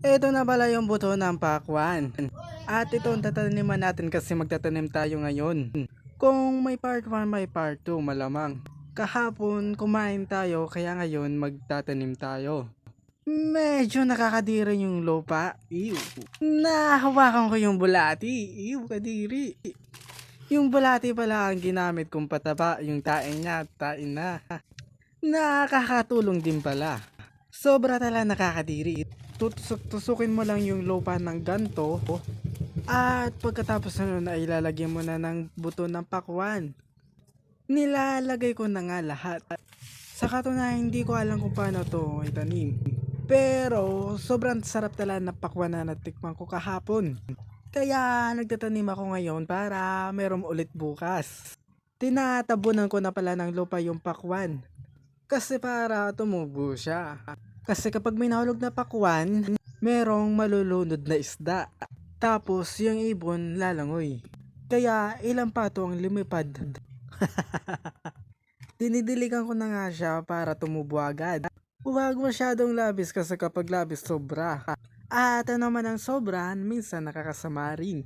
Ito na pala yung buto ng pakwan. At ito ang tataniman natin kasi magtatanim tayo ngayon. Kung may part 1, may part 2 malamang. Kahapon kumain tayo kaya ngayon magtatanim tayo. Medyo nakakadiri yung lupa. Ew. Nahawakan ko yung bulati. Ew, kadiri. Yung bulati pala ang ginamit kong pataba. Yung tain niya, tain na. Nakakatulong din pala. Sobra talaga nakakadiri. Tusukin mo lang yung lupa ng ganto at pagkatapos nun ay ilalagyan mo na ng buto ng pakwan. Nilalagay ko na nga lahat. Sa katunayan hindi ko alam kung paano to itanim. Pero sobrang sarap talaga ng pakwan na natikman ko kahapon. Kaya nagtatanim ako ngayon para meron ulit bukas. Tinatabunan ko na pala ng lupa yung pakwan. Kasi para tumubo siya. Kasi kapag may nahulog na pakwan, merong malulunod na isda. Tapos yung ibon lalangoy. Kaya ilang pato ang lumipad. Dinidiligan ko na nga siya para tumubo agad. Huwag masyadong labis kasi kapag labis sobra. At ano naman ang sobra, minsan nakakasama rin.